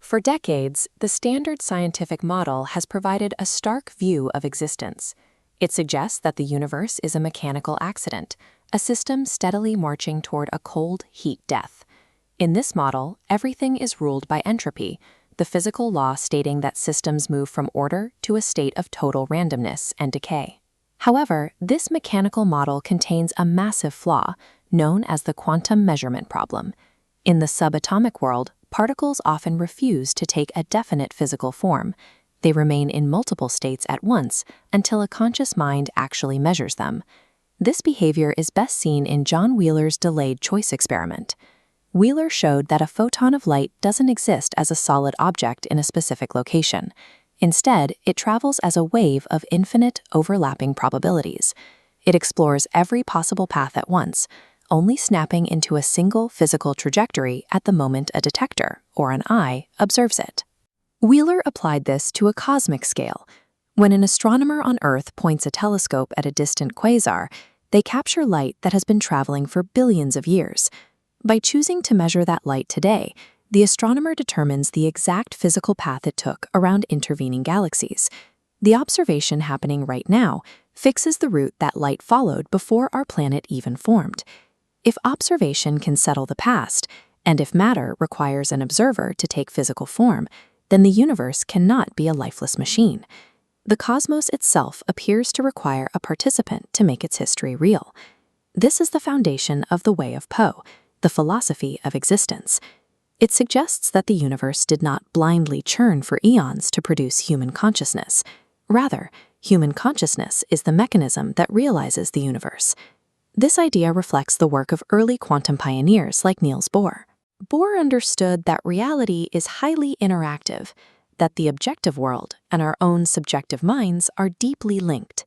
For decades, the standard scientific model has provided a stark view of existence. It suggests that the universe is a mechanical accident, a system steadily marching toward a cold heat death. In this model, everything is ruled by entropy, the physical law stating that systems move from order to a state of total randomness and decay. However, this mechanical model contains a massive flaw, known as the quantum measurement problem. In the subatomic world, particles often refuse to take a definite physical form. They remain in multiple states at once until a conscious mind actually measures them. This behavior is best seen in John Wheeler's delayed choice experiment. Wheeler showed that a photon of light doesn't exist as a solid object in a specific location. Instead, it travels as a wave of infinite, overlapping probabilities. It explores every possible path at once, only snapping into a single physical trajectory at the moment a detector, or an eye, observes it. Wheeler applied this to a cosmic scale. When an astronomer on Earth points a telescope at a distant quasar, they capture light that has been traveling for billions of years. By choosing to measure that light today, the astronomer determines the exact physical path it took around intervening galaxies. The observation happening right now fixes the route that light followed before our planet even formed. If observation can settle the past, and if matter requires an observer to take physical form, then the universe cannot be a lifeless machine. The cosmos itself appears to require a participant to make its history real. This is the foundation of the Way of POE, the philosophy of existence. It suggests that the universe did not blindly churn for eons to produce human consciousness. Rather, human consciousness is the mechanism that realizes the universe. This idea reflects the work of early quantum pioneers like Niels Bohr. Bohr understood that reality is highly interactive, that the objective world and our own subjective minds are deeply linked.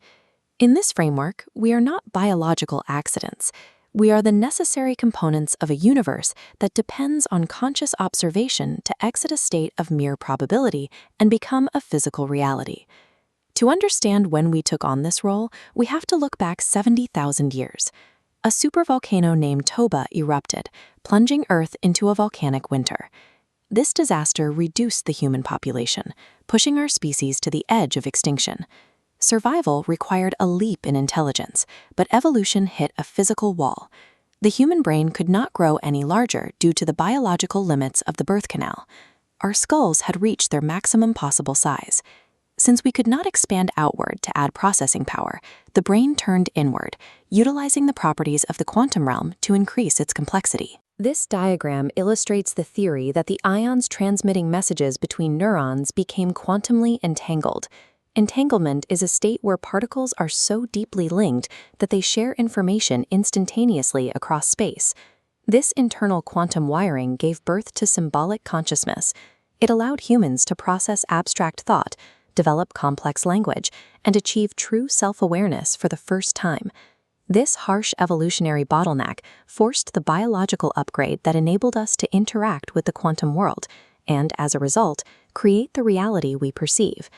In this framework, we are not biological accidents. We are the necessary components of a universe that depends on conscious observation to exit a state of mere probability and become a physical reality. To understand when we took on this role, we have to look back 70,000 years. A supervolcano named Toba erupted, plunging Earth into a volcanic winter. This disaster reduced the human population, pushing our species to the edge of extinction. Survival required a leap in intelligence, but evolution hit a physical wall. The human brain could not grow any larger due to the biological limits of the birth canal. Our skulls had reached their maximum possible size. Since we could not expand outward to add processing power, the brain turned inward, utilizing the properties of the quantum realm to increase its complexity. This diagram illustrates the theory that the ions transmitting messages between neurons became quantumly entangled. Entanglement is a state where particles are so deeply linked that they share information instantaneously across space. This internal quantum wiring gave birth to symbolic consciousness. It allowed humans to process abstract thought, develop complex language, and achieve true self-awareness for the first time. This harsh evolutionary bottleneck forced the biological upgrade that enabled us to interact with the quantum world and, as a result, create the reality we perceive.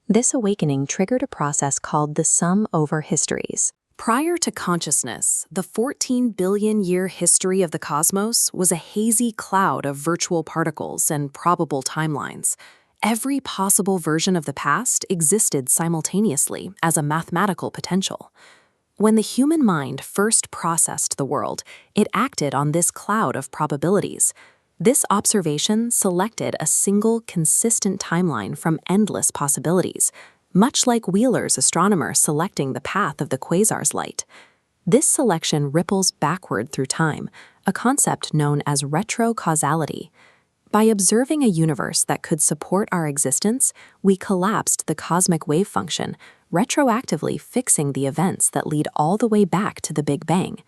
This awakening triggered a process called the sum over histories. Prior to consciousness, the 14 billion-year history of the cosmos was a hazy cloud of virtual particles and probable timelines. Every possible version of the past existed simultaneously as a mathematical potential. When the human mind first processed the world, it acted on this cloud of probabilities. This observation selected a single, consistent timeline from endless possibilities, much like Wheeler's astronomer selecting the path of the quasar's light. This selection ripples backward through time, a concept known as retrocausality. By observing a universe that could support our existence, we collapsed the cosmic wave function, retroactively fixing the events that lead all the way back to the Big Bang.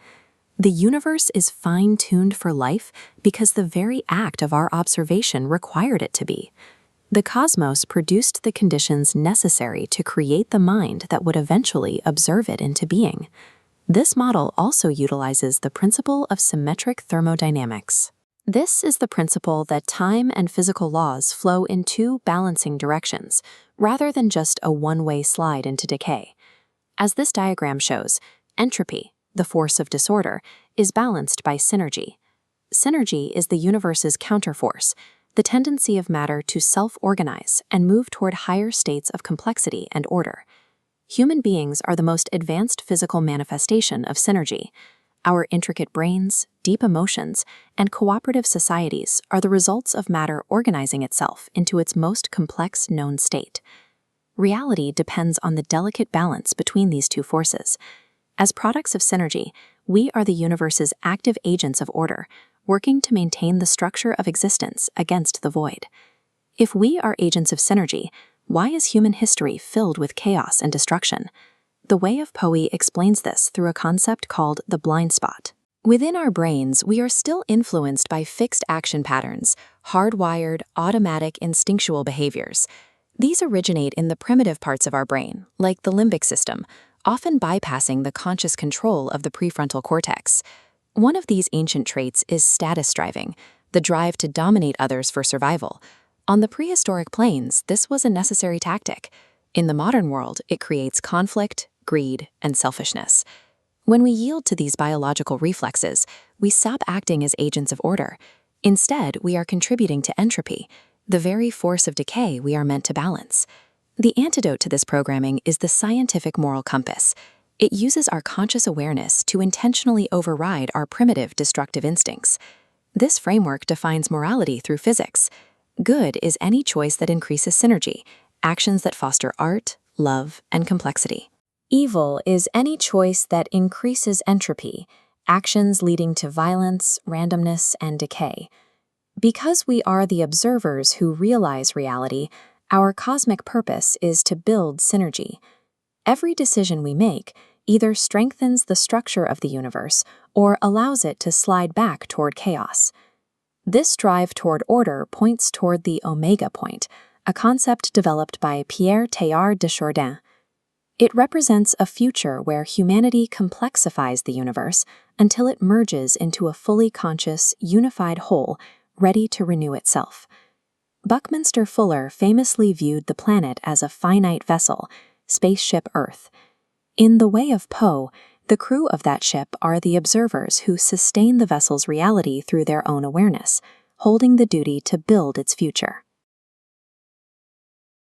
The universe is fine-tuned for life because the very act of our observation required it to be. The cosmos produced the conditions necessary to create the mind that would eventually observe it into being. This model also utilizes the principle of symmetric thermodynamics. This is the principle that time and physical laws flow in two balancing directions, rather than just a one-way slide into decay. As this diagram shows, entropy, the force of disorder, is balanced by synergy. Synergy is the universe's counterforce. the tendency of matter to self-organize and move toward higher states of complexity and order. Human beings are the most advanced physical manifestation of synergy. Our intricate brains, deep emotions, and cooperative societies are the results of matter organizing itself into its most complex known state. Reality depends on the delicate balance between these two forces. As products of synergy, we are the universe's active agents of order, working to maintain the structure of existence against the void. If we are agents of synergy, why is human history filled with chaos and destruction? The Way of POE explains this through a concept called the blind spot. Within our brains, we are still influenced by fixed action patterns, hardwired, automatic, instinctual behaviors. These originate in the primitive parts of our brain, like the limbic system, often bypassing the conscious control of the prefrontal cortex. One of these ancient traits is status driving, the drive to dominate others for survival. On the prehistoric plains, this was a necessary tactic. In the modern world, it creates conflict, greed, and selfishness. When we yield to these biological reflexes, we stop acting as agents of order. Instead, we are contributing to entropy, the very force of decay we are meant to balance. The antidote to this programming is the scientific moral compass. It uses our conscious awareness to intentionally override our primitive destructive instincts. This framework defines morality through physics. Good is any choice that increases synergy, actions that foster art, love, and complexity. Evil is any choice that increases entropy, actions leading to violence, randomness, and decay. Because we are the observers who realize reality, our cosmic purpose is to build synergy. Every decision we make either strengthens the structure of the universe or allows it to slide back toward chaos. This drive toward order points toward the omega point, a concept developed by Pierre Teilhard de Chardin. It represents a future where humanity complexifies the universe until it merges into a fully conscious, unified whole, ready to renew itself. Buckminster Fuller famously viewed the planet as a finite vessel, spaceship Earth. In The Way of POE, the crew of that ship are the observers who sustain the vessel's reality through their own awareness, holding the duty to build its future.